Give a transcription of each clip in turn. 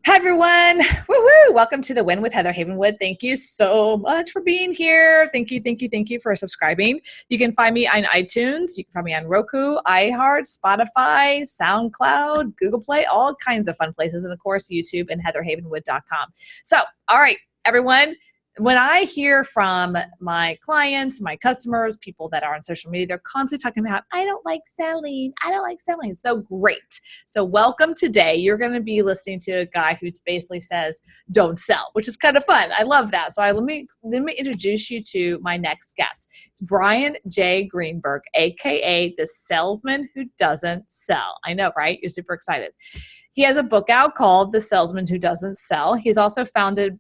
Hi, everyone. Woo-hoo. Welcome to the Win with Heather Havenwood. Thank you so much for being here. Thank you for subscribing. You can find me on iTunes. You can find me on Roku, iHeart, Spotify, SoundCloud, Google Play, all kinds of fun places. And of course, YouTube and heatherhavenwood.com. So, all right, everyone. When I hear from my clients, my customers, people that are on social media, they're constantly talking about, I don't like selling. So great. So welcome today. You're going to be listening to a guy who basically says, don't sell, which is kind of fun. I love that. So let me introduce you to my next guest. It's Brian J. Greenberg, AKA the salesman who doesn't sell. I know, right? You're super excited. He has a book out called The Salesman Who Doesn't Sell. He's also a founded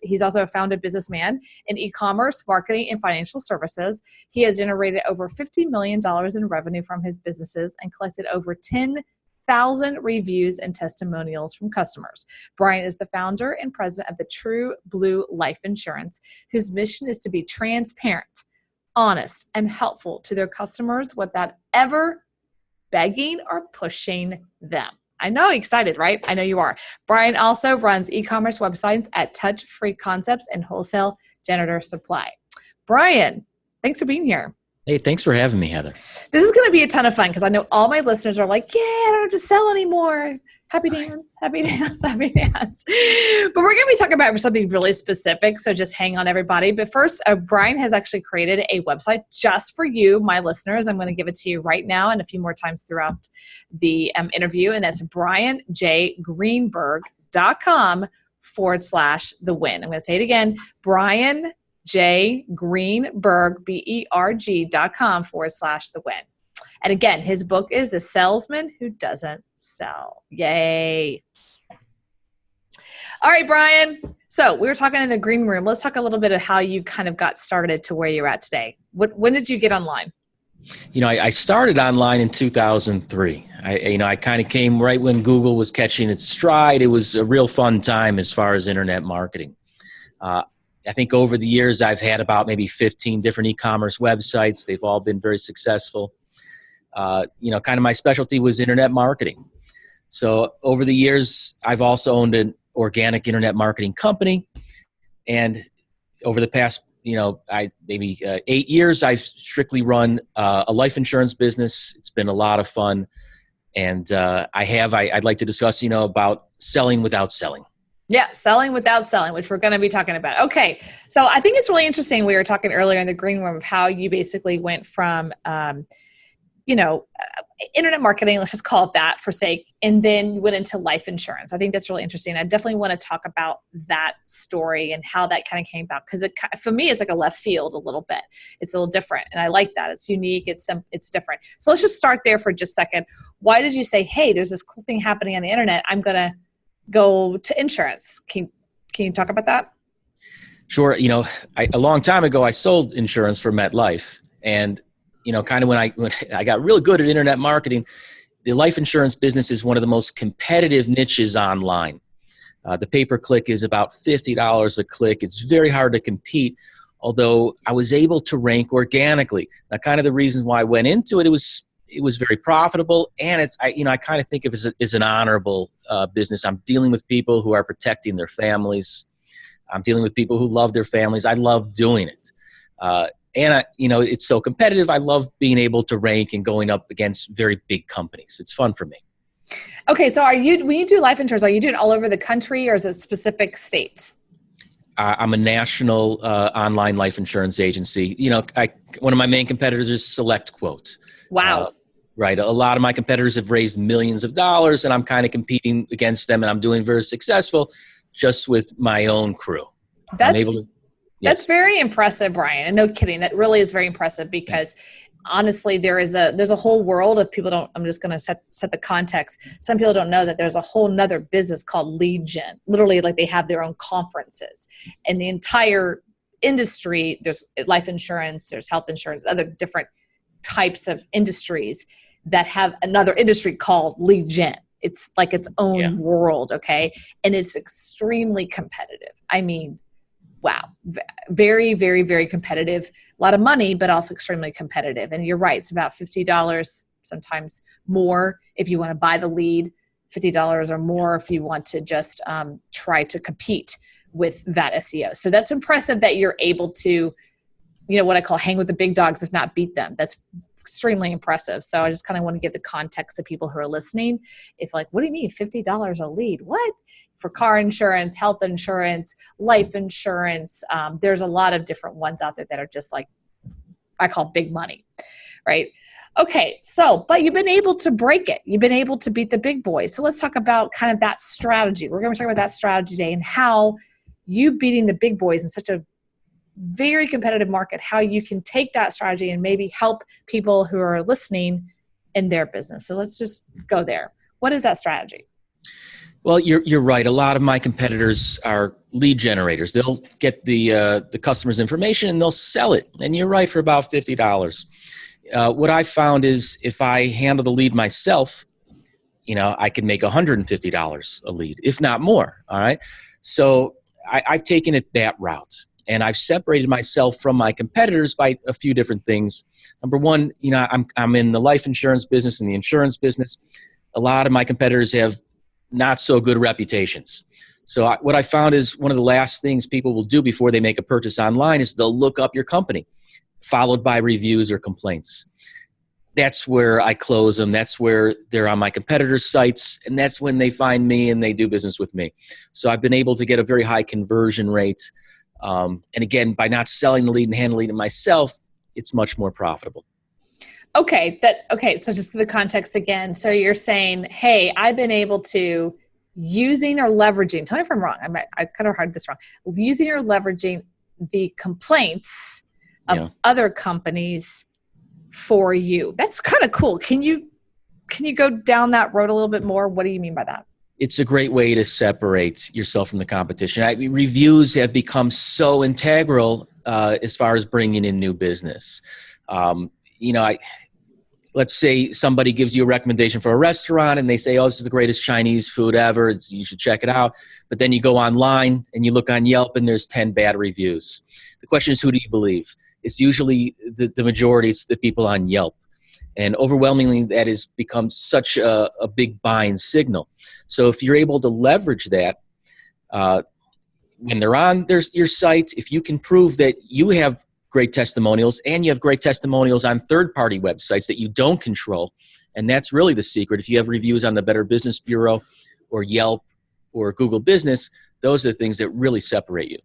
businessman in e-commerce, marketing, and financial services. He has generated over $50 million in revenue from his businesses and collected over 10,000 reviews and testimonials from customers. Brian is the founder and president of the True Blue Life Insurance, whose mission is to be transparent, honest, and helpful to their customers without ever begging or pushing them. I know, excited, right? I know you are. Brian also runs e-commerce websites at Touch Free Concepts and Wholesale Janitor Supply. Brian, thanks for being here. Hey, thanks for having me, Heather. This is going to be a ton of fun because I know all my listeners are like, yeah, I don't have to sell anymore. Happy dance, happy dance, happy dance. But we're going to be talking about something really specific, so just hang on, everybody. But first, Brian has actually created a website just for you, my listeners. I'm going to give it to you right now and a few more times throughout the interview, and that's brianjgreenberg.com/the win. I'm going to say it again, Brian J. Greenberg, BERG.com/the win. And again, his book is The Salesman Who Doesn't Sell. Yay. All right, Brian. So we were talking in the green room. Let's talk a little bit of how you kind of got started to where you're at today. When did you get online? You know, I started online in 2003. I kind of came right when Google was catching its stride. It was a real fun time as far as internet marketing. I think over the years, I've had about maybe 15 different e-commerce websites. They've all been very successful. Kind of my specialty was internet marketing. So over the years, I've also owned an organic internet marketing company. And over the past, 8 years, I've strictly run a life insurance business. It's been a lot of fun. And I'd like to discuss, about selling without selling. Yeah, selling without selling, which we're going to be talking about. Okay, so I think it's really interesting. We were talking earlier in the green room of how you basically went from, internet marketing, let's just call it that for sake, and then you went into life insurance. I think that's really interesting. I definitely want to talk about that story and how that kind of came about, because for me, it's like a left field a little bit. It's a little different, and I like that. It's unique. It's different. So let's just start there for just a second. Why did you say, hey, there's this cool thing happening on the internet, I'm going to go to insurance? Can you talk about that? Sure. A long time ago, I sold insurance for MetLife, and kind of when I got really good at internet marketing, the life insurance business is one of the most competitive niches online. The pay-per-click is about $50 a click. It's very hard to compete, although I was able to rank organically. Now, kind of the reason why I went into it, it was very profitable, and I kind of think of it as an honorable business. I'm dealing with people who are protecting their families. I'm dealing with people who love their families. I love doing it. And it's so competitive. I love being able to rank and going up against very big companies. It's fun for me. Okay, so when you do life insurance, are you doing all over the country, or is it specific states? I'm a national online life insurance agency. One of my main competitors is SelectQuote. Wow. Right. A lot of my competitors have raised millions of dollars, and I'm kind of competing against them, and I'm doing very successful just with my own crew. That's very impressive, Brian. And no kidding. That really is very impressive, because honestly, there's a whole world of people I'm just going to set the context. Some people don't know that there's a whole nother business called lead gen. Literally, like, they have their own conferences, and the entire industry, there's life insurance, there's health insurance, other different types of industries that have another industry called lead gen. It's like its own world. Okay. And it's extremely competitive. I mean, wow. Very, very, very competitive. A lot of money, but also extremely competitive. And you're right. It's about $50, sometimes more, if you want to buy the lead. $50 or more if you want to just try to compete with that SEO. So that's impressive that you're able to, what I call hang with the big dogs, if not beat them. That's extremely impressive. So I just kind of want to give the context to people who are listening. If like, what do you mean $50 a lead? What? For car insurance, health insurance, life insurance. There's a lot of different ones out there that are just like, I call big money, right? Okay, so, but you've been able to break it. You've been able to beat the big boys. So let's talk about kind of that strategy. We're going to talk about that strategy today and how you beating the big boys in such a very competitive market, how you can take that strategy and maybe help people who are listening in their business. So let's just go there. What is that strategy? Well, you're right. A lot of my competitors are lead generators. They'll get the customer's information and they'll sell it. And you're right, for about $50. What I found is if I handle the lead myself, I can make $150 a lead, if not more. All right. So I've taken it that route. And I've separated myself from my competitors by a few different things. Number one, I'm in the life insurance business and the insurance business. A lot of my competitors have not so good reputations. So what I found is one of the last things people will do before they make a purchase online is they'll look up your company, followed by reviews or complaints. That's where I close them. That's where they're on my competitors' sites, and that's when they find me and they do business with me. So I've been able to get a very high conversion rate. And again, by not selling the lead and handling it myself, it's much more profitable. Okay. So just the context again. So you're saying, hey, I've been able to using or leveraging, tell me if I'm wrong. I kind of heard this wrong. Using or leveraging the complaints of other companies for you. That's kind of cool. Can you go down that road a little bit more? What do you mean by that? It's a great way to separate yourself from the competition. Reviews have become so integral as far as bringing in new business. Let's say somebody gives you a recommendation for a restaurant and they say, oh, this is the greatest Chinese food ever. You should check it out. But then you go online and you look on Yelp and there's 10 bad reviews. The question is, who do you believe? It's usually the majority. It's the people on Yelp. And overwhelmingly, that has become such a big buying signal. So if you're able to leverage that, when they're on your site, if you can prove that you have great testimonials and you have great testimonials on third-party websites that you don't control, and that's really the secret. If you have reviews on the Better Business Bureau or Yelp or Google Business, those are the things that really separate you.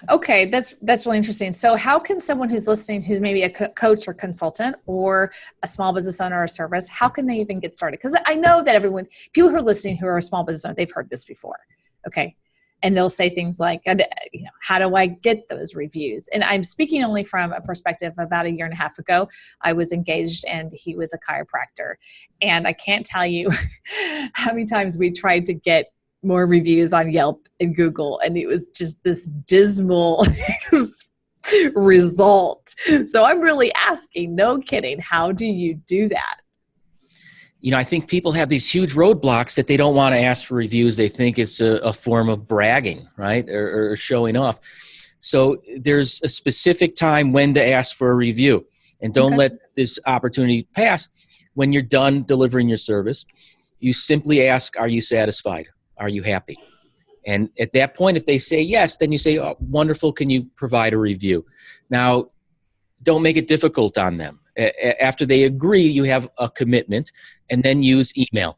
Okay, that's really interesting. So how can someone who's listening, who's maybe a coach or consultant or a small business owner or service, how can they even get started? Because I know that people who are listening who are a small business owner, they've heard this before. Okay. And they'll say things like, how do I get those reviews? And I'm speaking only from a perspective about 1.5 years ago. I was engaged and he was a chiropractor. And I can't tell you how many times we tried to get more reviews on Yelp and Google, and it was just this dismal result. So I'm really asking, no kidding, how do you do that? I think people have these huge roadblocks that they don't want to ask for reviews. They think it's a form of bragging, right, or showing off. So there's a specific time when to ask for a review, and don't let this opportunity pass. When you're done delivering your service, you simply ask, are you satisfied? Are you happy? And at that point, if they say yes, then you say, oh, wonderful, can you provide a review? Now, don't make it difficult on them. After they agree, you have a commitment, and then use email.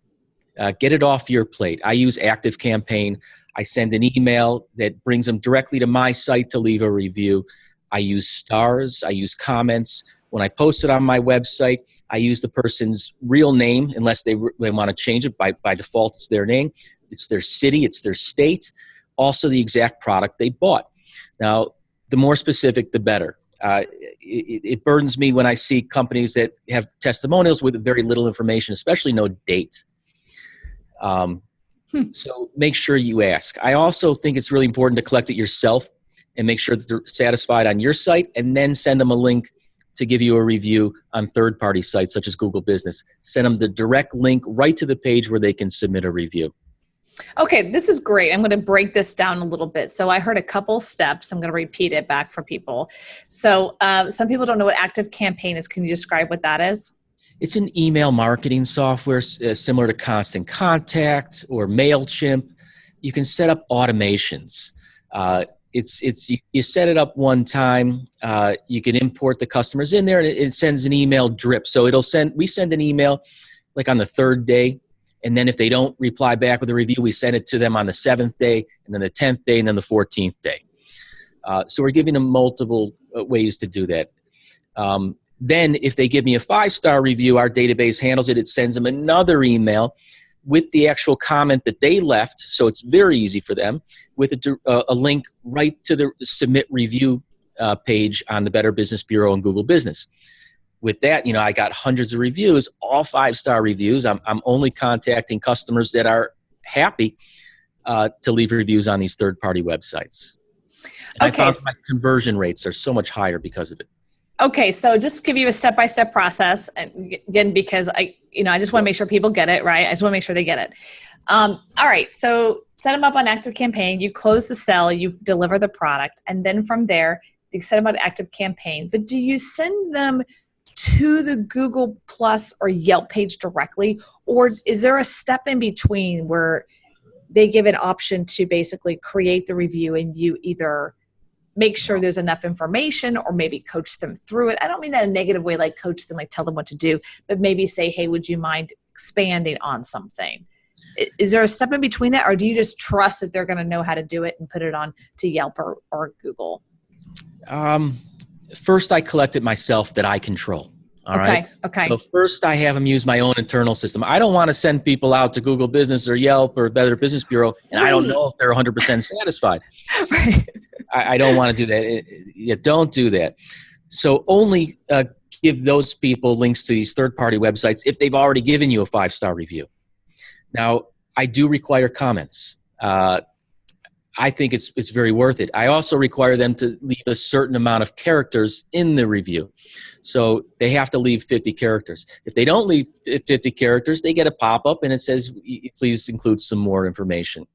Get it off your plate. I use ActiveCampaign. I send an email that brings them directly to my site to leave a review. I use stars. I use comments. When I post it on my website, I use the person's real name, unless they want to change it. By default, it's their name. It's their city. It's their state. Also, the exact product they bought. Now, the more specific, the better. It burdens me when I see companies that have testimonials with very little information, especially no date. So make sure you ask. I also think it's really important to collect it yourself and make sure that they're satisfied on your site, and then send them a link to give you a review on third-party sites such as Google Business. Send them the direct link right to the page where they can submit a review. Okay, this is great. I'm going to break this down a little bit. So I heard a couple steps. I'm going to repeat it back for people. So some people don't know what ActiveCampaign is. Can you describe what that is? It's an email marketing software similar to Constant Contact or MailChimp. You can set up automations. You set it up one time. You can import the customers in there, and it sends an email drip. So we send an email like on the 3rd day, and then if they don't reply back with a review, we send it to them on the 7th day, and then the 10th day, and then the 14th day. So we're giving them multiple ways to do that. Then if they give me a 5-star review, our database handles it. It sends them another email with the actual comment that they left, so it's very easy for them, with a link right to the submit review page on the Better Business Bureau and Google Business. With that, I got hundreds of reviews, all 5-star reviews. I'm only contacting customers that are happy to leave reviews on these third-party websites. And Okay. I found my conversion rates are so much higher because of it. Okay, so just give you a step-by-step process, and again, because I just want to make sure people get it, right? I just want to make sure they get it. All right, so set them up on ActiveCampaign. You close the sale, you deliver the product, and then from there, you set them on ActiveCampaign. But do you send them to the Google Plus or Yelp page directly, or is there a step in between where they give an option to basically create the review and you either make sure there's enough information or maybe coach them through it? I don't mean that in a negative way, like coach them, like tell them what to do, but maybe say, hey, would you mind expanding on something? Is there a step in between that, or do you just trust that they're going to know how to do it and put it on to Yelp or Google? First, I collect it myself that I control. All right. Okay. So first, I have them use my own internal system. I don't want to send people out to Google Business or Yelp or Better Business Bureau, and I don't know if they're 100% satisfied. Right. I don't want to do that. Don't do that. So only give those people links to these third-party websites if they've already given you a 5-star review. Now, I do require comments. I think it's very worth it. I also require them to leave a certain amount of characters in the review. So they have to leave 50 characters. If they don't leave 50 characters, they get a pop-up and it says, please include some more information.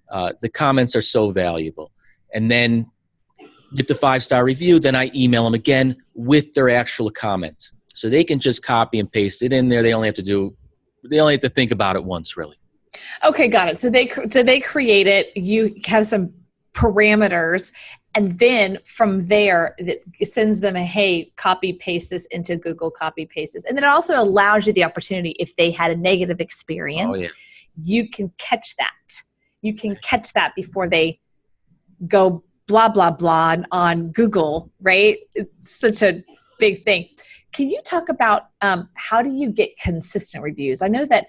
The comments are so valuable. And then with the 5-star review, then I email them again with their actual comment. So they can just copy and paste it in there. They only have to think about it once, really. Okay, got it. So they create it. You have some parameters, and then from there, it sends them a, hey, copy paste this into Google, copy paste this, and then it also allows you the opportunity, if they had a negative experience, you can catch that. You can catch that before they go blah blah blah on Google, right? It's such a big thing. Can you talk about how do you get consistent reviews? I know that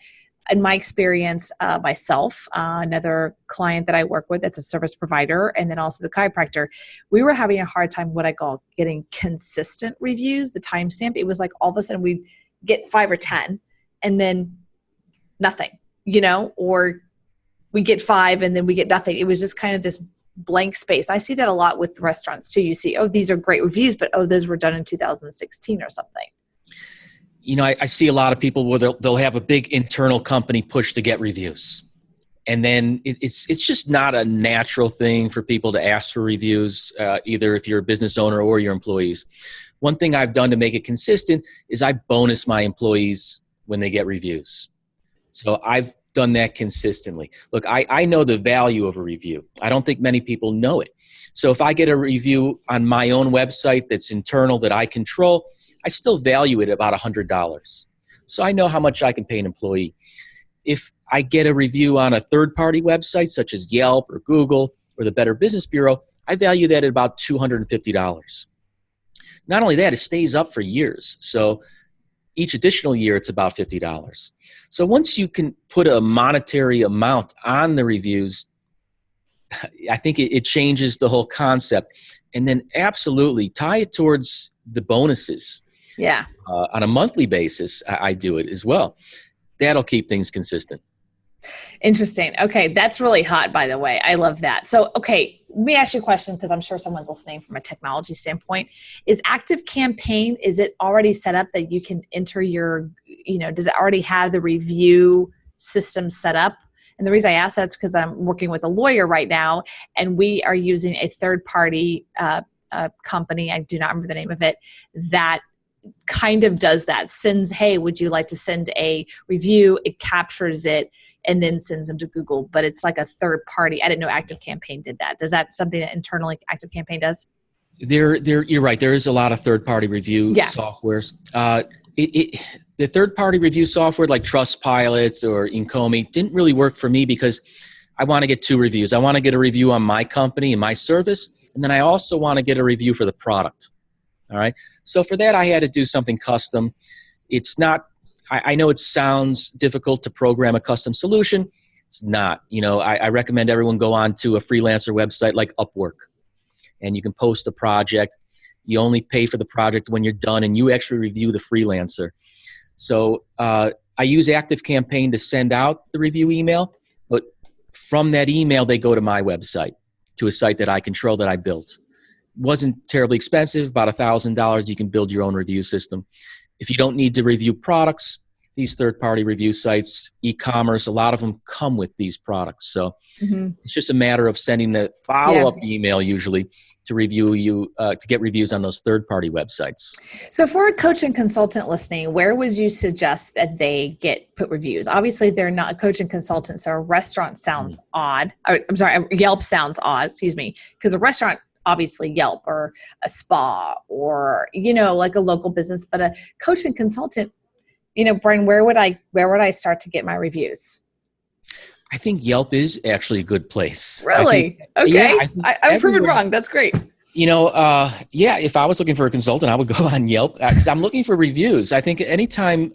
in my experience, myself, another client that I work with that's a service provider, and then also the chiropractor, we were having a hard time what I call getting consistent reviews, the timestamp. It was like all of a sudden we'd get 5 or 10 and then nothing, or we get 5 and then we get nothing. It was just kind of this blank space. I see that a lot with restaurants too. You see, oh, these are great reviews, but oh, those were done in 2016 or something. I see a lot of people where they'll have a big internal company push to get reviews. And then it's just not a natural thing for people to ask for reviews, either if you're a business owner or your employees. One thing I've done to make it consistent is I bonus my employees when they get reviews. So I've done that consistently. Look, I know the value of a review. I don't think many people know it. So if I get a review on my own website that's internal, that I control, I still value it about $100. So I know how much I can pay an employee. If I get a review on a third-party website such as Yelp or Google or the Better Business Bureau, I value that at about $250. Not only that, it stays up for years. So each additional year, it's about $50. So once you can put a monetary amount on the reviews, I think it changes the whole concept. And then absolutely tie it towards the bonuses. Yeah. On a monthly basis, I do it as well. That'll keep things consistent. Interesting. Okay. That's really hot, by the way. I love that. So, okay, let me ask you a question, because I'm sure someone's listening from a technology standpoint. Is ActiveCampaign, is it already set up that you can enter your, does it already have the review system set up? And the reason I ask that is because I'm working with a lawyer right now, and we are using a third-party company, I do not remember the name of it, that kind of does that, sends, hey, would you like to send a review? It captures it and then sends them to Google, but it's like a third party. I didn't know ActiveCampaign did that. Does that something that internally ActiveCampaign does? You're right. There is a lot of third-party review softwares. The third-party review software like Trustpilot or Incomi didn't really work for me because I want to get 2 reviews. I want to get a review on my company and my service, and then I also want to get a review for the product. All right. So for that, I had to do something custom. It's not, I know it sounds difficult to program a custom solution. It's not. I recommend everyone go on to a freelancer website like Upwork, and you can post a project. You only pay for the project when you're done, and you actually review the freelancer. So I use ActiveCampaign to send out the review email, but from that email, they go to my website, to a site that I control that I built. Wasn't terribly expensive, about $1,000. You can build your own review system. If you don't need to review products, these third-party review sites, e-commerce, a lot of them come with these products. So it's just a matter of sending the follow-up email usually to to get reviews on those third-party websites. So for a coach and consultant listening, where would you suggest that they put reviews? Obviously, they're not a coach and consultant, so a restaurant sounds odd. I'm sorry, Yelp sounds odd, because a restaurant, obviously Yelp, or a spa, or, like a local business, but a coach and consultant, Brian, where would I start to get my reviews? I think Yelp is actually a good place. Really? Okay. Yeah, I'm proven wrong. That's great. If I was looking for a consultant, I would go on Yelp because I'm looking for reviews. I think anytime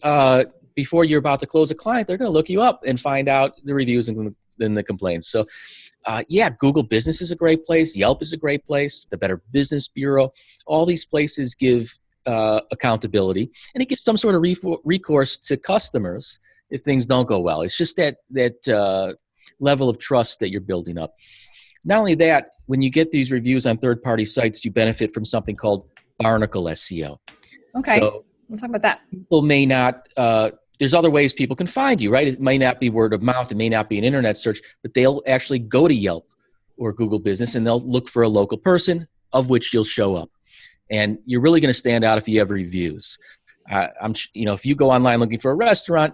before you're about to close a client, they're going to look you up and find out the reviews and the complaints. So Google Business is a great place. Yelp is a great place. The Better Business Bureau. All these places give accountability, and it gives some sort of recourse to customers if things don't go well. It's just that level of trust that you're building up. Not only that, when you get these reviews on third-party sites, you benefit from something called barnacle SEO. Okay, so let's talk about that. People may not, there's other ways people can find you, right? It may not be word of mouth, it may not be an internet search, but they'll actually go to Yelp or Google Business and they'll look for a local person of which you'll show up. And you're really going to stand out if you have reviews. If you go online looking for a restaurant,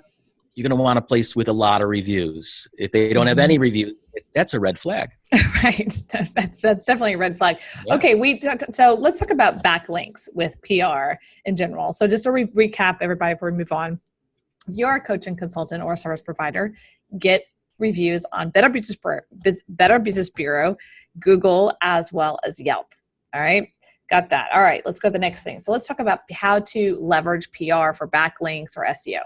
you're going to want a place with a lot of reviews. If they don't have any reviews, that's a red flag. Right. That's definitely a red flag. Yeah. Okay. So let's talk about backlinks with PR in general. So just to recap everybody before we move on, if you're a coach and consultant or a service provider, get reviews on Better Business Bureau, Google, as well as Yelp. All right. Got that. All right. Let's go to the next thing. So let's talk about how to leverage PR for backlinks or SEO.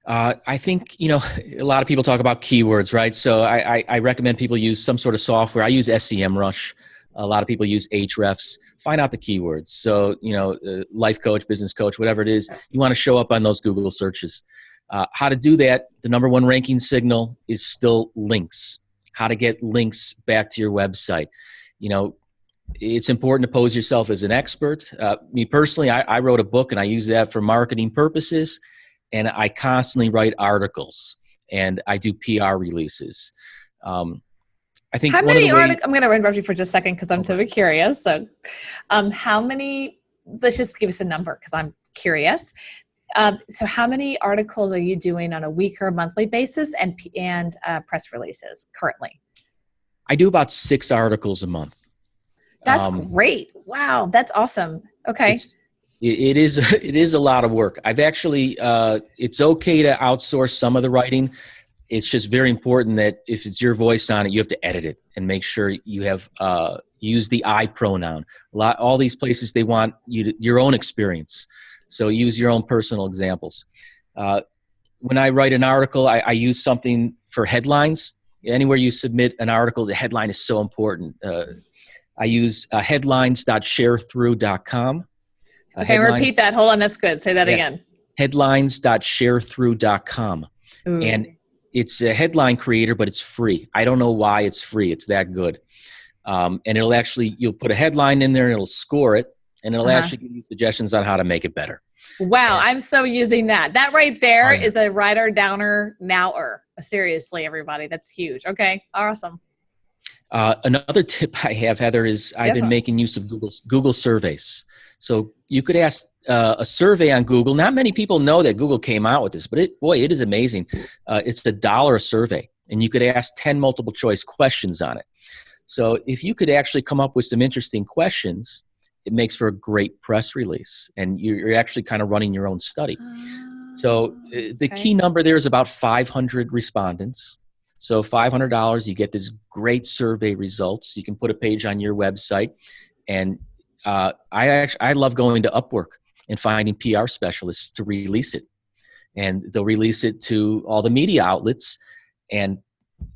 I think, a lot of people talk about keywords, right? So I recommend people use some sort of software. I use SEMrush. A lot of people use Ahrefs. Find out the keywords. So, life coach, business coach, whatever it is, you want to show up on those Google searches. How to do that, the number one ranking signal is still links. How to get links back to your website. It's important to pose yourself as an expert. Me personally, I wrote a book and I use that for marketing purposes. And I constantly write articles and I do PR releases. I think I'm going to interrupt you for just a second because I'm totally curious. So let's just give us a number because I'm curious. So how many articles are you doing on a week or monthly basis and press releases currently? I do about 6 articles a month. That's great. Wow. That's awesome. Okay. It is a lot of work. I've actually, it's okay to outsource some of the writing. It's just very important that if it's your voice on it, you have to edit it and make sure you have, use the I pronoun. All these places, they want your own experience. So use your own personal examples. When I write an article, I use something for headlines. Anywhere you submit an article, the headline is so important. I use headlines.sharethrough.com. Okay, repeat that. Hold on, that's good. Say that again. Headlines.sharethrough.com. And it's a headline creator, but it's free. I don't know why it's free. It's that good. And you'll put a headline in there and it'll score it. And it'll actually give you suggestions on how to make it better. Wow, I'm so using that. That right there is a writer downer nower. Seriously, everybody. That's huge. Okay, awesome. Another tip I have, Heather, is I've been making use of Google surveys. So, you could ask a survey on Google. Not many people know that Google came out with this, but it is amazing. It's $1 a survey, and you could ask 10 multiple choice questions on it. So if you could actually come up with some interesting questions, it makes for a great press release, and you're actually kind of running your own study. So the key number there is about 500 respondents. So $500, you get this great survey results. You can put a page on your website, and I love going to Upwork and finding PR specialists to release it, and they'll release it to all the media outlets, and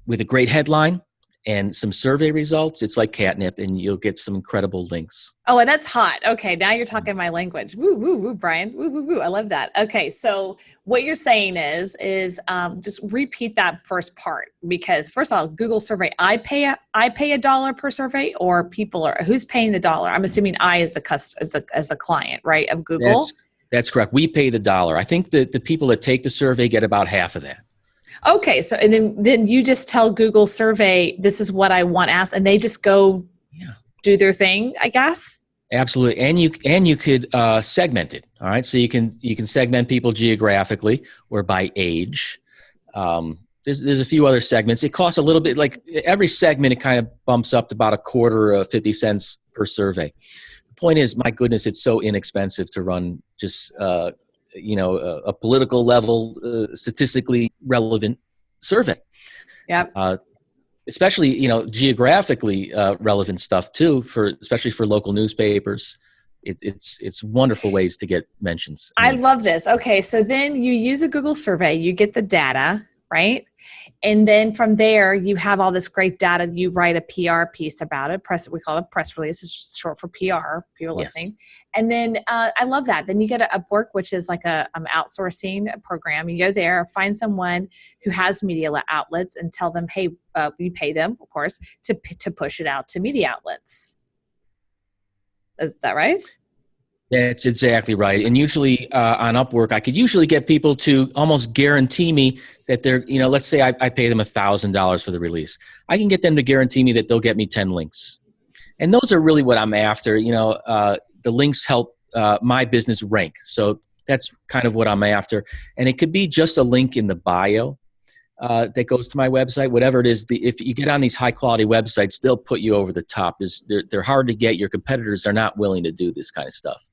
with a great headline and some survey results, it's like catnip, and you'll get some incredible links. Oh, and that's hot. Okay, now you're talking my language. Woo, woo, woo, Brian. Woo, woo, woo. I love that. Okay, so what you're saying is just repeat that first part, because first of all, Google survey, I pay $1 per survey, or people are, who's paying the dollar? I'm assuming I as the client, right, of Google. That's correct. We pay the $1. I think that the people that take the survey get about half of that. Okay, so and then you just tell Google survey, this is what I want asked, and they just go do their thing, I guess. Absolutely, and you could segment it. All right, so you can segment people geographically or by age. There's a few other segments. It costs a little bit. Like every segment, it kind of bumps up to about a quarter, 50 cents per survey. The point is, my goodness, it's so inexpensive to run just a political level, statistically relevant survey. Yeah. Especially, geographically relevant stuff too, especially for local newspapers. It's wonderful ways to get mentions. I love this. Okay. So then you use a Google survey, you get the data, right? And then from there, you have all this great data. You write a PR piece about it. We call it a press release. It's just short for PR, people listening. And then I love that. Then you get a Upwork, which is like a outsourcing program. You go there, find someone who has media outlets, and tell them, hey, we pay them, of course, to push it out to media outlets. Is that right? That's exactly right. And usually on Upwork, I could usually get people to almost guarantee me that they're, let's say I pay them $1,000 for the release. I can get them to guarantee me that they'll get me 10 links. And those are really what I'm after. The links help my business rank. So that's kind of what I'm after. And it could be just a link in the bio that goes to my website, whatever it is. If you get on these high quality websites, they'll put you over the top. They're hard to get. Your competitors are not willing to do this kind of stuff.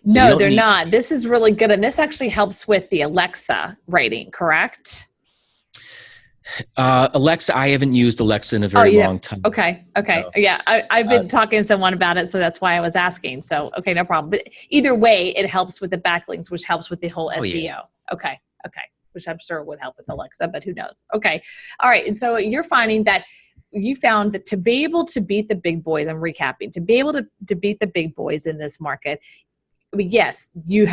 So no, they're not. This is really good. And this actually helps with the Alexa rating, correct? Alexa, I haven't used Alexa in a very long time. Okay. Yeah, I've been talking to someone about it, so that's why I was asking. So, okay, no problem. But either way, it helps with the backlinks, which helps with the whole SEO. Yeah. Okay. Which I'm sure would help with Alexa, but who knows? Okay. All right. And so you're finding that you found that to be able to beat the big boys, I'm recapping, to be able to beat the big boys in this market, yes, you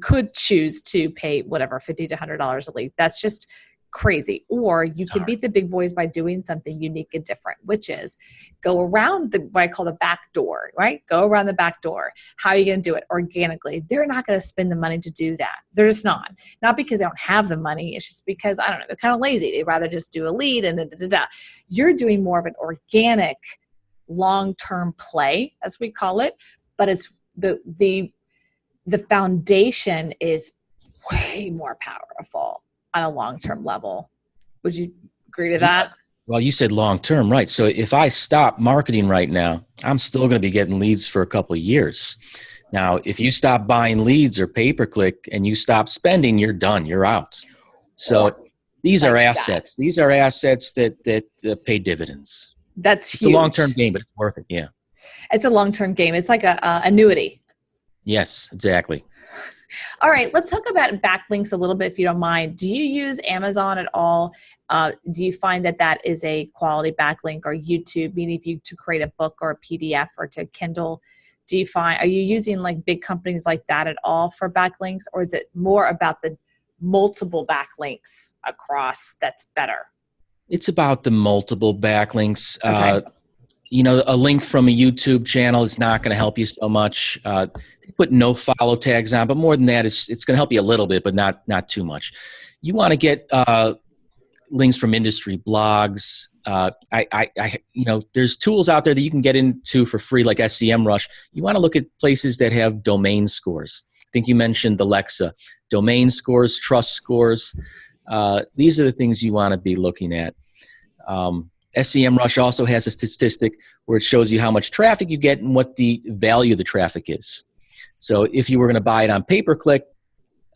could choose to pay whatever, $50 to $100 a lead. That's just crazy. Or you can beat the big boys by doing something unique and different, which is go around what I call the back door, right? Go around the back door. How are you going to do it? Organically. They're not going to spend the money to do that. They're just not. Not because they don't have the money. It's just because, I don't know, they're kind of lazy. They'd rather just do a lead and then You're doing more of an organic, long-term play, as we call it, but it's the foundation is way more powerful on a long-term level. Would you agree to that? Well, you said long-term, right? So if I stop marketing right now, I'm still going to be getting leads for a couple of years. Now, if you stop buying leads or pay-per-click and you stop spending, you're done. You're out. So these are assets. These are assets that pay dividends. That's huge. It's a long-term game, but it's worth it. Yeah. It's a long-term game. It's like a annuity. Yes, exactly. All right, let's talk about backlinks a little bit, if you don't mind. Do you use Amazon at all? Do you find that is a quality backlink, or YouTube, meaning if you to create a book or a PDF or to Kindle? Are you using like big companies like that at all for backlinks, or is it more about the multiple backlinks across that's better? It's about the multiple backlinks. Okay. A link from a YouTube channel is not going to help you so much. They put no follow tags on, but more than that, it's going to help you a little bit, but not too much. You want to get links from industry blogs. There's tools out there that you can get into for free, like SEMrush. You want to look at places that have domain scores. I think you mentioned Alexa. Domain scores, trust scores. These are the things you want to be looking at. SEMrush also has a statistic where it shows you how much traffic you get and what the value of the traffic is. So if you were going to buy it on pay-per-click,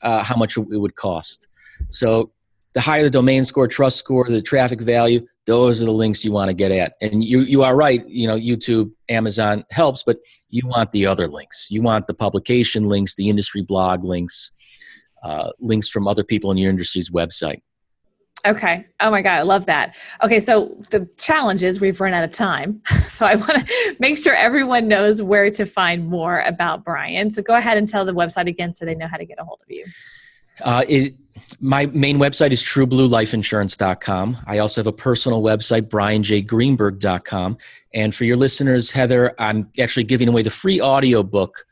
how much it would cost. So the higher the domain score, trust score, the traffic value, those are the links you want to get at. And you are right, YouTube, Amazon helps, but you want the other links. You want the publication links, the industry blog links, links from other people in your industry's website. Okay. Oh my God. I love that. Okay. So the challenge is we've run out of time. So I want to make sure everyone knows where to find more about Brian. So go ahead and tell the website again so they know how to get a hold of you. My main website is truebluelifeinsurance.com. I also have a personal website, brianjgreenberg.com. And for your listeners, Heather, I'm actually giving away the free audiobook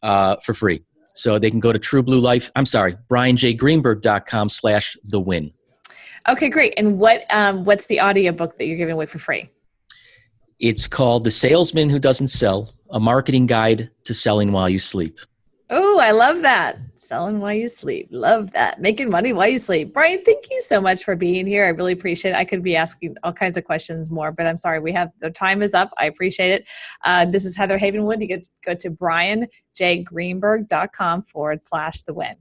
for free. So they can go to brianjgreenberg.com/thewin. Okay, great. And what's the audiobook that you're giving away for free? It's called The Salesman Who Doesn't Sell, a marketing guide to selling while you sleep. Oh, I love that. Selling while you sleep. Love that. Making money while you sleep. Brian, thank you so much for being here. I really appreciate it. I could be asking all kinds of questions more, but I'm sorry. The time is up. I appreciate it. This is Heather Havenwood. You get go to brianjgreenberg.com/thewin.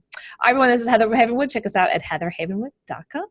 Everyone, this is Heather Havenwood. Check us out at heatherhavenwood.com.